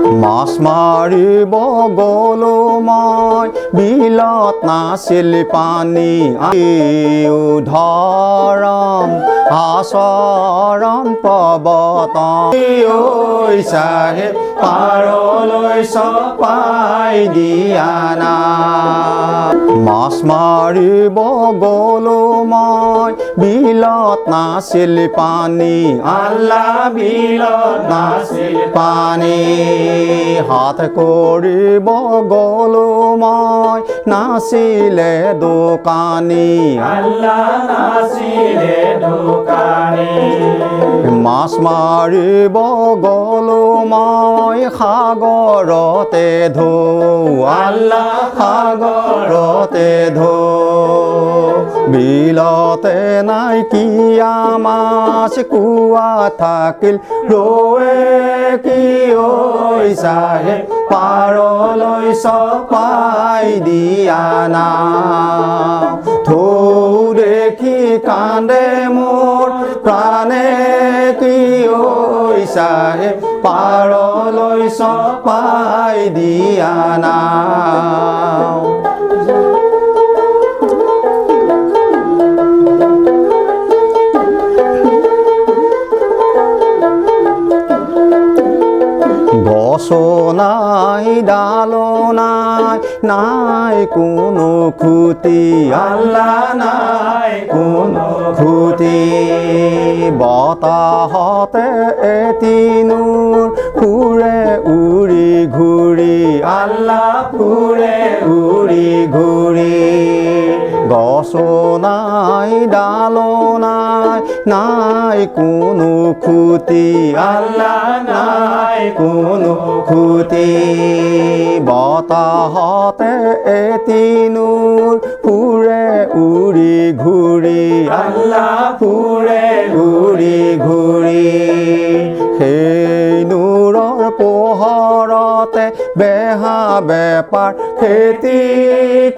মাছ মাৰিব গলো মই বিলত নাছিল পানী ধৰম আচৰণ পৱতন চাহে পাৰলৈ চপাই দিয়া না মাছ মাৰিব গলো মই বিলত নাছিল পানী আল্লাহ বিলত নাছিল পানী হাত কৰিব গলো মই নাছিলে দোকানী আল্লাহ নাছিলে দোকানী মাছ মাৰিব গলো মই সাগৰতে ধো আল্লাহ সাগৰতে ধো বিলতে নাই কিয়া মাছ কুয়া থাকিল ৰয়ে কি চাহে পাৰলৈ চপাই দিয়া না থৌ দেখি কান্দে মোৰ প্ৰাণে কি চাহে পাৰলৈ চপাই দিয়া না গছো নাই ডালো নাই নাই কোনো খুঁটি আল্লাহ নাই কোনো খুঁটি বতাহতে এটিনুৰ ফুৰে উৰি ঘূৰি আল্লাহ ফুৰে উৰি ঘূৰি গছো নাই ডালো নাই নাই কোনো খুঁটি আল্লাহ নাই কোনো খুঁটি বতাহতে এটিনুৰ ফুৰে উৰি ঘূৰি আল্লাহ ফুৰে উৰি ঘূৰি সেই নূৰৰ পোহৰতে বেহা বেপাৰ খেতি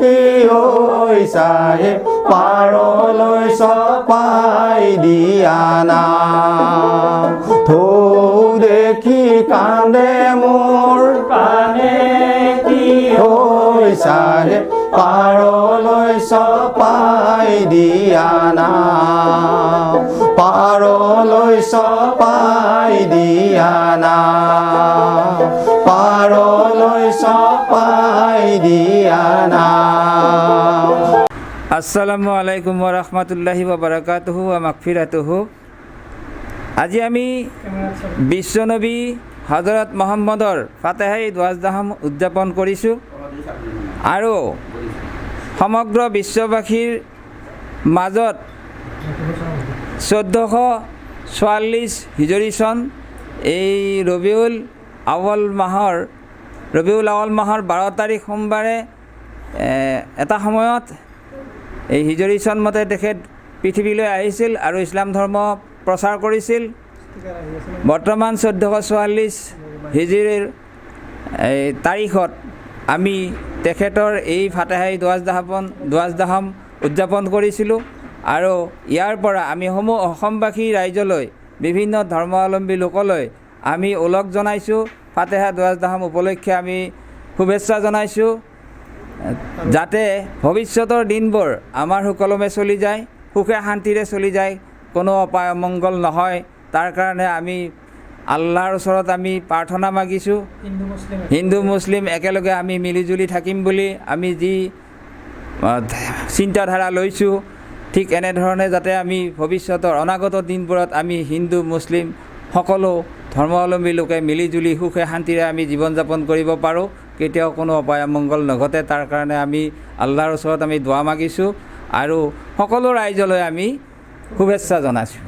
কি চাহে পাৰলৈ চপাই দিয়া না থৌ দেখি কান্দে মোৰ প্ৰাণে কি চাহে পাৰলৈ চপাই দিয়া না পাৰলৈ চপাই দিয়া না পাৰলৈ চপাই দিয়া না আসসালামু আলাইকুম ওয়া ৰাহমাতুল্লাহি ওয়া বাৰাকাতুহু ওয়া মাগফিৰাতুহু। আজি আমি বিশ্বনবী হজৰত মোহাম্মদৰ ফাতেহাই দুৱাজদাহম উদযাপন কৰিছোঁ আৰু সমগ্ৰ বিশ্ববাসীৰ মাজত 1444 হিজৰী চন এই ৰবিউল আউৱাল মাহৰ 12 তাৰিখ সোমবাৰে এটা সময়ত এই হিজৰী চন মতে তেখেত পৃথিৱীলৈ আহিছিল আৰু ইছলাম ধৰ্ম প্ৰচাৰ কৰিছিল। বৰ্তমান 1444 হিজৰীৰ তাৰিখত আমি তেখেতৰ এই ফাতেহাই দুৱাজদাহম উদযাপন কৰিছিলোঁ আৰু ইয়াৰ পৰা আমি সমূহ অসমবাসী ৰাইজলৈ বিভিন্ন ধৰ্মাৱলম্বী লোকলৈ আমি ওলগ জনাইছোঁ। ফাতেহা দুৱাজদাহম উপলক্ষে আমি শুভেচ্ছা জনাইছোঁ যাতে ভৱিষ্যতৰ দিনবোৰ আমাৰ সুকলমে চলি যায়, সুখে শান্তিৰে চলি যায়, কোনো অপায় অমংগল নহয়। তাৰ কাৰণে আমি আল্লাহৰ ওচৰত আমি প্ৰাৰ্থনা মাগিছোঁ হিন্দু মুছলিম একেলগে আমি মিলিজুলি থাকিম বুলি আমি যি চিন্তাধাৰা লৈছোঁ ঠিক এনেধৰণে যাতে আমি ভৱিষ্যতৰ অনাগত দিনবোৰত আমি হিন্দু মুছলিম সকলো ধৰ্মাৱলম্বী লোকে মিলিজুলি সুখে শান্তিৰে আমি জীৱন যাপন কৰিব পাৰোঁ, কেতিয়াও কোনো অপায় অমংগল নঘটে। তাৰ কাৰণে আমি আল্লাহৰ ওচৰত আমি দোৱা মাগিছোঁ আৰু সকলো ৰাইজলৈ আমি শুভেচ্ছা জনাইছোঁ।